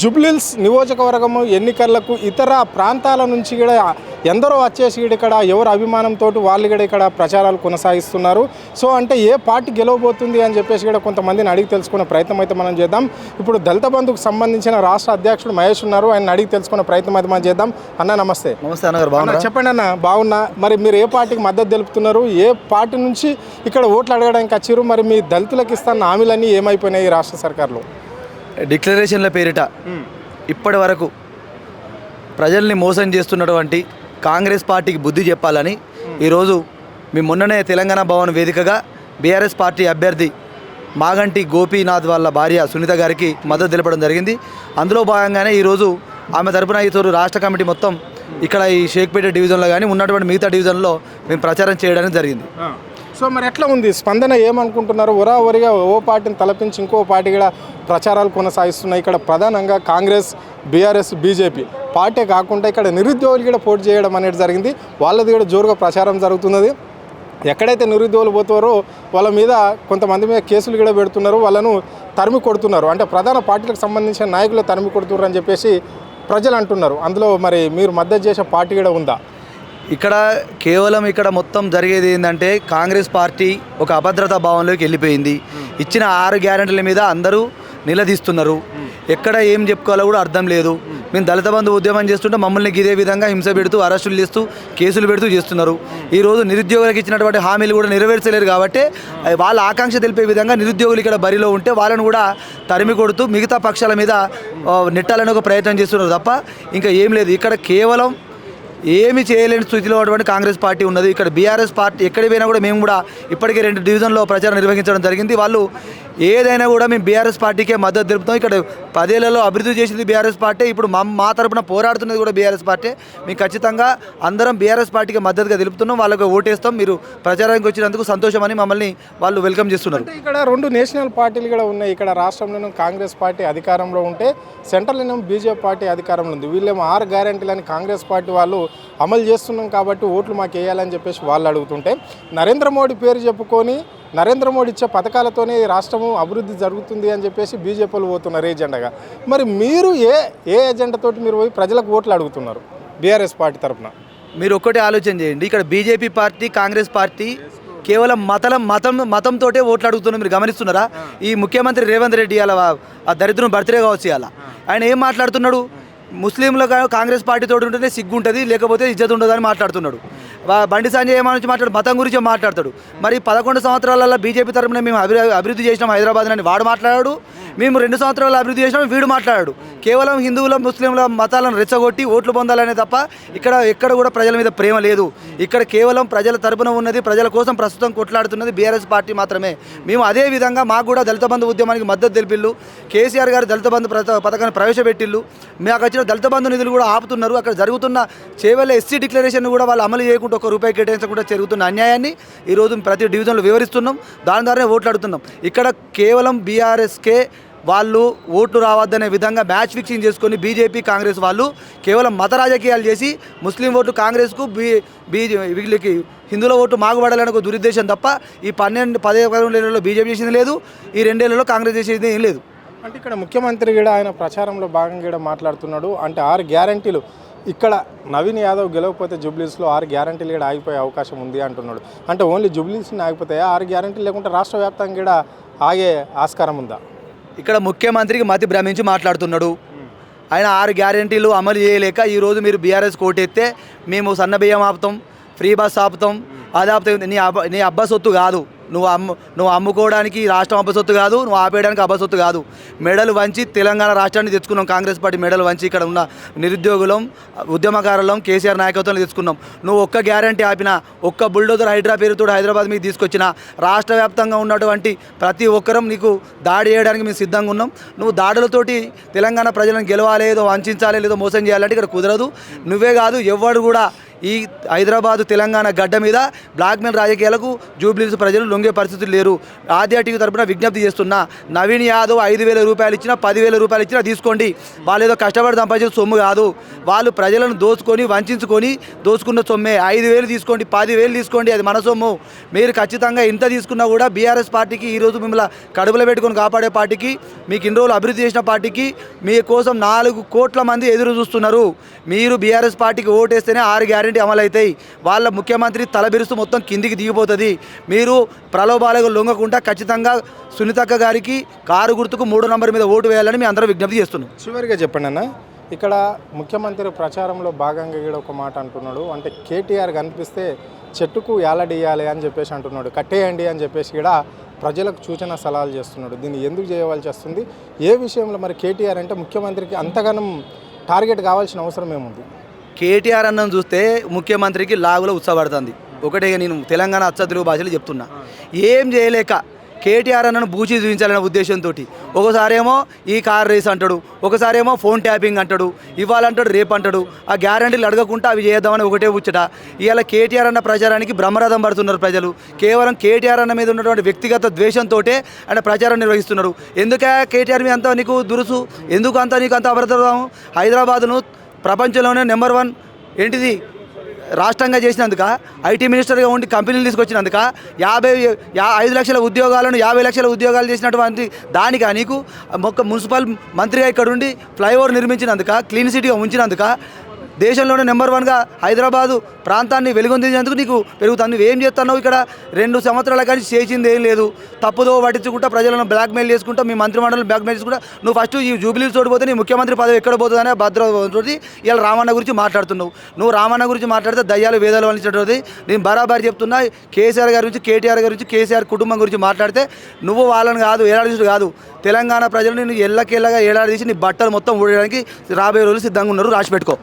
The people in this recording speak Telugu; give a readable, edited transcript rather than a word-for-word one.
జూబ్లీహిల్స్ నియోజకవర్గము ఎన్నికలకు ఇతర ప్రాంతాల నుంచి కూడా ఎందరో వచ్చేసి ఇక్కడ ఎవరు అభిమానంతో వాళ్ళు కూడా ఇక్కడ ప్రచారాలు కొనసాగిస్తున్నారు. సో అంటే ఏ పార్టీ గెలవబోతుంది అని చెప్పేసి కూడా కొంతమందిని అడిగి తెలుసుకునే ప్రయత్నం అయితే మనం చేద్దాం. ఇప్పుడు దళిత బంధుకు సంబంధించిన రాష్ట్ర అధ్యక్షుడు మహేష్ ఉన్నారు, ఆయన అడిగి తెలుసుకునే ప్రయత్నం అయితే మనం చేద్దాం. అన్న నమస్తే. నమస్తే అన్నగారు, బాగున్నా? చెప్పండి అన్న. బాగున్నా. మరి మీరు ఏ పార్టీకి మద్దతు తెలుపుతున్నారు, ఏ పార్టీ నుంచి ఇక్కడ ఓట్లు అడగడానికి వచ్చారు, మరి మీ దళితులకు ఇస్తున్న హామీలన్నీ ఏమైపోయినాయి రాష్ట్ర సర్కార్లో? డిక్లరేషన్ల పేరిట ఇప్పటి వరకు ప్రజల్ని మోసం చేస్తున్నటువంటి కాంగ్రెస్ పార్టీకి బుద్ధి చెప్పాలని ఈరోజు మీ మొన్ననే తెలంగాణ భవన్ వేదికగా బీఆర్ఎస్ పార్టీ అభ్యర్థి మాగంటి గోపీనాథ్ వాళ్ళ భార్య సునీత గారికి మద్దతు తెలపడం జరిగింది. అందులో భాగంగానే ఈరోజు ఆమె తరపున ఈరోజు రాష్ట్ర కమిటీ మొత్తం ఇక్కడ ఈ షేక్పేట డివిజన్లో కానీ ఉన్నటువంటి మిగతా డివిజన్లో మేము ప్రచారం చేయడానికి జరిగింది. సో మరి ఎట్లా ఉంది స్పందన, ఏమనుకుంటున్నారు? ఒరావరిగా ఓ పార్టీని తలపించి ఇంకో పార్టీ కూడా ప్రచారాలు కొనసాగిస్తున్నాయి. ఇక్కడ ప్రధానంగా కాంగ్రెస్, బీఆర్ఎస్, బీజేపీ పార్టీ కాకుండా ఇక్కడ నిరుద్యోగులు కూడా పోటీ చేయడం అనేది జరిగింది. వాళ్ళది కూడా జోరుగా ప్రచారం జరుగుతున్నది. ఎక్కడైతే నిరుద్యోగులు పోతారో వాళ్ళ మీద కొంతమంది మీద కేసులు కూడా పెడుతున్నారు, వాళ్ళను తరిమి కొడుతున్నారు. అంటే ప్రధాన పార్టీలకు సంబంధించిన నాయకులు తరిమి కొడుతున్నారు అని చెప్పేసి ప్రజలు అంటున్నారు. అందులో మరి మీరు మద్దతు చేసే పార్టీ కూడా ఉందా? ఇక్కడ కేవలం ఇక్కడ మొత్తం జరిగేది ఏంటంటే కాంగ్రెస్ పార్టీ ఒక అభద్రతా భావంలోకి వెళ్ళిపోయింది. ఇచ్చిన 6 గ్యారెంటీల మీద అందరూ నిలదీస్తున్నారు. ఎక్కడ ఏం చెప్పుకోవాలో కూడా అర్థం లేదు. మేము దళిత బంధు ఉద్యమం చేస్తుంటే మమ్మల్ని ఇదే విధంగా హింస పెడుతూ అరెస్టులు చేస్తూ కేసులు పెడుతూ చేస్తున్నారు. ఈరోజు నిరుద్యోగులకు ఇచ్చినటువంటి హామీలు కూడా నెరవేర్చలేరు. కాబట్టి వాళ్ళ ఆకాంక్ష తెలిపే విధంగా నిరుద్యోగులు ఇక్కడ బరిలో ఉంటే వాళ్ళను కూడా తరిమి కొడుతూ మిగతా పక్షాల మీద నెట్టాలని ఒక ప్రయత్నం చేస్తున్నారు తప్ప ఇంకా ఏం లేదు. ఇక్కడ కేవలం ఏమి చేయలేని స్థితిలో ఉన్నటువంటి కాంగ్రెస్ పార్టీ ఉన్నది. ఇక్కడ బీఆర్ఎస్ పార్టీ ఎక్కడికి పోయినా కూడా మేము కూడా ఇప్పటికే 2 డివిజన్లో ప్రచారం నిర్వహించడం జరిగింది. వాళ్ళు ఏదైనా కూడా మేము బీఆర్ఎస్ పార్టీకే మద్దతు తెలుపుతాం. ఇక్కడ 10 ఏళ్లలో అభివృద్ధి చేసింది బీఆర్ఎస్ పార్టీ, ఇప్పుడు మా తరపున పోరాడుతున్నది కూడా బీఆర్ఎస్ పార్టీ. మేము ఖచ్చితంగా అందరం బీఆర్ఎస్ పార్టీకి మద్దతుగా తెలుపుతున్నాం. వాళ్ళకి ఓటేస్తాం. మీరు ప్రచారానికి వచ్చినందుకు సంతోషమని మమ్మల్ని వాళ్ళు వెల్కమ్ చేస్తున్నారు. ఇక్కడ 2 నేషనల్ పార్టీలు కూడా ఉన్నాయి. ఇక్కడ రాష్ట్రంలోనూ కాంగ్రెస్ పార్టీ అధికారంలో ఉంటే సెంట్రల్లోనేమో బీజేపీ పార్టీ అధికారంలో ఉంది. వీళ్ళేమో 6 గ్యారెంటీలని కాంగ్రెస్ పార్టీ వాళ్ళు అమలు చేస్తున్నాం కాబట్టి ఓట్లు మాకు వేయాలని చెప్పేసి వాళ్ళు అడుగుతుంటే, నరేంద్ర మోడీ పేరు చెప్పుకొని నరేంద్ర మోడీ ఇచ్చే పథకాలతోనే రాష్ట్రము అభివృద్ధి జరుగుతుంది అని చెప్పేసి బీజేపీలు పోతున్నారు ఏజెండాగా. మరి మీరు ఏ ఎజెండాతోటి మీరు పోయి ప్రజలకు ఓట్లు అడుగుతున్నారు బీఆర్ఎస్ పార్టీ తరఫున? మీరు ఒక్కటే ఆలోచన చేయండి. ఇక్కడ బీజేపీ పార్టీ, కాంగ్రెస్ పార్టీ కేవలం మతంతో ఓట్లు అడుగుతున్నారు. మీరు గమనిస్తున్నారా? ఈ ముఖ్యమంత్రి రేవంత్ రెడ్డి అలా ఆ దరిద్రం బర్త్డే కావచ్చు అలా ఆయన ఏం మాట్లాడుతున్నాడు? ముస్లింలు కాంగ్రెస్ పార్టీతో ఉంటేనే సిగ్గు ఉంటుంది, లేకపోతే ఇజ్జత్ ఉండదు అని మాట్లాడుతున్నాడు. బండి సంజయ్ ఏమని మాట్లాడు? మతం గురించి మాట్లాడతాడు. మరి 11 సంవత్సరాలలో బీజేపీ తరఫున మేము అభివృద్ధి చేసినాం హైదరాబాద్ అని వాడు మాట్లాడాడు. మేము 2 సంవత్సరాలు అభివృద్ధి చేసినాం వీడు మాట్లాడాడు. కేవలం హిందువుల ముస్లింల మతాలను రెచ్చగొట్టి ఓట్లు పొందాలనే తప్ప ఇక్కడ ఎక్కడ కూడా ప్రజల మీద ప్రేమ లేదు. ఇక్కడ కేవలం ప్రజల తరపున ఉన్నది, ప్రజల కోసం ప్రస్తుతం కొట్లాడుతున్నది బీఆర్ఎస్ పార్టీ మాత్రమే. మేము అదే విధంగా మాకు కూడా దళిత బంధు ఉద్యమానికి మద్దతు తెలిపిల్లు. కేసీఆర్ గారు దళిత బంధు పథకాన్ని ప్రవేశపెట్టిల్లు. మాకు వచ్చిన దళిత బంధు నిధులు కూడా ఆపుతున్నారు. అక్కడ జరుగుతున్న చేవెళ్ళ ఎస్సీ డిక్లరేషన్ కూడా వాళ్ళు అమలు చేయకుండా ₹1 కేటాయించకుండా జరుగుతున్న అన్యాయాన్ని ఈరోజు ప్రతి డివిజన్లో వివరిస్తున్నాం. దాని ద్వారానే ఓట్లు అడుగుతున్నాం. ఇక్కడ కేవలం బీఆర్ఎస్కే వాళ్ళు ఓట్లు రావద్దనే విధంగా మ్యాచ్ ఫిక్సింగ్ చేసుకొని బీజేపీ, కాంగ్రెస్ వాళ్ళు కేవలం మత రాజకీయాలు చేసి ముస్లిం ఓటు కాంగ్రెస్కు, వీళ్ళకి హిందువుల ఓటు మాగుపడాలని ఒక దురుద్దేశం తప్ప ఈ 11 ఏళ్లలో బీజేపీ చేసింది లేదు, ఈ 2 ఏళ్లలో కాంగ్రెస్ చేసేది ఏం లేదు. అంటే ఇక్కడ ముఖ్యమంత్రి కూడా ఆయన ప్రచారంలో భాగంగా కూడా మాట్లాడుతున్నాడు. అంటే 6 గ్యారంటీలు ఇక్కడ నవీన్ యాదవ్ గెలవకపోతే జూబ్లీహిల్స్లో 6 గ్యారంటీలు కూడా ఆగిపోయే అవకాశం ఉంది అంటున్నాడు. అంటే ఓన్లీ జూబ్లీహిల్స్ని ఆగిపోతాయా 6 గ్యారంటీలు, లేకుంటే రాష్ట్ర వ్యాప్తంగా కూడా ఆగే ఆస్కారం ఉందా? ఇక్కడ ముఖ్యమంత్రికి మతి భ్రమించి మాట్లాడుతున్నాడు. ఆయన 6 గ్యారంటీలు అమలు చేయలేక ఈరోజు మీరు బీఆర్ఎస్ కోటెత్తే మేము సన్న బియ్యం ఆపుతాం, ఫ్రీ బస్ ఆపుతాం, అది ఆపుతాం. నీ అబ్బా సొత్తు కాదు. నువ్వు అమ్ముకోవడానికి రాష్ట్రం అబ్బసొత్తు కాదు, నువ్వు ఆపేయడానికి అబ్బసొత్తు కాదు. మెడలు వంచి తెలంగాణ రాష్ట్రాన్ని తెచ్చుకున్నాం. కాంగ్రెస్ పార్టీ మెడలు వంచి ఇక్కడ ఉన్న నిరుద్యోగులం, ఉద్యమకారులం కేసీఆర్ నాయకత్వంలో తెచ్చుకున్నాం. నువ్వు ఒక్క గ్యారంటీ ఆపినా, ఒక్క బుల్డోజర్ హైడ్రా పేరుతో హైదరాబాద్ మీకు తీసుకొచ్చిన రాష్ట్ర వ్యాప్తంగా ఉన్నటువంటి ప్రతి ఒక్కరం నీకు దాడి చేయడానికి మేము సిద్ధంగా ఉన్నాం. నువ్వు దాడులతోటి తెలంగాణ ప్రజలను గెలవాలి, ఏదో వంచాలి, లేదో మోసం చేయాలంటే ఇక్కడ కుదరదు. నువ్వే కాదు, ఎవడు కూడా ఈ హైదరాబాదు తెలంగాణ గడ్డ మీద బ్లాక్మెయిల్ రాజకీయాలకు జూబ్లీహిల్స్ ప్రజలు లొంగే పరిస్థితులు లేరు. ఆద్య టీవీ తరపున విజ్ఞప్తి చేస్తున్నా, నవీన్ యాదవ్ 5,000 రూపాయలు ఇచ్చినా 10,000 రూపాయలు ఇచ్చినా తీసుకోండి. వాళ్ళు ఏదో కష్టపడి సంపాదించిన సొమ్ము కాదు, వాళ్ళు ప్రజలను దోచుకొని వంచుకొని దోచుకున్న సొమ్మే. 5,000 తీసుకోండి, 10,000 తీసుకోండి, అది మన సొమ్ము. మీరు ఖచ్చితంగా ఇంత తీసుకున్నా కూడా బీఆర్ఎస్ పార్టీకి ఈరోజు మిమ్మల్ని కడుపులో పెట్టుకొని కాపాడే పార్టీకి, మీకు ఇన్ని రోజులు అభివృద్ధి చేసిన పార్టీకి మీకోసం 4 కోట్ల మంది ఎదురు చూస్తున్నారు. మీరు బీఆర్ఎస్ పార్టీకి ఓటేస్తేనే 6 గ్యారెంటీ అమలు అవుతాయి. వాళ్ళ ముఖ్యమంత్రి తలబిరుస్తూ మొత్తం కిందికి దిగిపోతుంది. మీరు ప్రలోభాలకు లొంగకుండా ఖచ్చితంగా సునీతక్క గారికి కారు గుర్తుకు 3 నంబర్ మీద ఓటు వేయాలని మేము అందరం విజ్ఞప్తి చేస్తున్నాం. చివరిగా చెప్పండి అన్న, ఇక్కడ ముఖ్యమంత్రి ప్రచారంలో భాగంగా కూడా ఒక మాట అంటున్నాడు. అంటే కేటీఆర్ కనిపిస్తే చెట్టుకు ఏలడియాలి అని చెప్పేసి అంటున్నాడు, కట్టేయండి అని చెప్పేసి కూడా ప్రజలకు సూచన సలహాలు చేస్తున్నాడు. దీన్ని ఎందుకు చేయవలసి వస్తుంది? ఏ విషయంలో మరి కేటీఆర్ అంటే ముఖ్యమంత్రికి అంతగానం టార్గెట్ కావాల్సిన అవసరం ఏముంది? కేటీఆర్ అన్నను చూస్తే ముఖ్యమంత్రికి లాగులో ఉత్సాహపడుతుంది. ఒకటే నేను తెలంగాణ అచ్చ భాషలో చెప్తున్నా, ఏం చేయలేక కేటీఆర్ అన్నను బూచి చూపించాలనే ఉద్దేశంతో ఒకసారేమో ఈ కార్ రేస్ అంటాడు, ఒకసారేమో ఫోన్ ట్యాపింగ్ అంటాడు, ఇవ్వాలంటాడు, రేపు అంటాడు. ఆ గ్యారంటీలు అడగకుండా అవి చేద్దామని ఒకటే ముచ్చట. ఇవాళ కేటీఆర్ అన్న ప్రచారానికి బ్రహ్మరథం పడుతున్నారు ప్రజలు. కేవలం కేటీఆర్ అన్న మీద ఉన్నటువంటి వ్యక్తిగత ద్వేషంతో ఆయన ప్రచారం నిర్వహిస్తున్నారు. ఎందుకే కేటీఆర్ మీద అంత నీకు దురుసు, ఎందుకు అంత నీకు అంత అభద్రతాము? హైదరాబాద్ను ప్రపంచంలోనే నెంబర్ 1 ఏంటిది రాష్ట్రంగా చేసినందుక, ఐటీ మినిస్టర్గా ఉండి కంపెనీలు తీసుకొచ్చినందుక, 5 లక్షల ఉద్యోగాలను 50 లక్షల ఉద్యోగాలు చేసినటువంటి దానికా నీకు మున్సిపల్ మంత్రిగా ఇక్కడ ఉండి ఫ్లైఓవర్ నిర్మించినందుక, క్లీన్ సిటీగా ఉంచినందుక, దేశంలోనే నెంబర్ 1గా హైదరాబాదు ప్రాంతాన్ని వెలుగొందించేందుకు నీకు పెరుగుతుంది. నువ్వేం చేస్తున్నావు? ఇక్కడ 2 సంవత్సరాల కానీ చేసింది ఏం లేదు. తప్పుదో పట్టించుకుంటా ప్రజలను బ్లాక్మెయిల్ చేసుకుంటా, మీ మంత్రిమండలిని బ్లాక్మెయిల్ చేసుకుంటా నువ్వు ఫస్ట్ ఈ జూబ్లీహిల్స్ తోడిపోతే నీ ముఖ్యమంత్రి పదవి ఎక్కడ పోతుందనే భద్రతోటి ఇలా రామన్న గురించి మాట్లాడుతున్నావు. నువ్వు రామన్న గురించి మాట్లాడితే దయ్యాలు వేదాలు వలిచేటది. నేను బరాబర్ చెప్తున్నా, కేసీఆర్ గారి గురించి, కేటీఆర్ గారి గురించి, కేసీఆర్ కుటుంబం గురించి మాట్లాడితే నువ్వు వాళ్ళని కాదు, ఏడాది కాదు, తెలంగాణ ప్రజలు నేను ఎల్లకెల్లగా ఏడాది తీసి నీ బట్టలు మొత్తం ఊడడానికి రాబోయే రోజులు సిద్ధంగా ఉన్నారు. రాసి పెట్టుకో.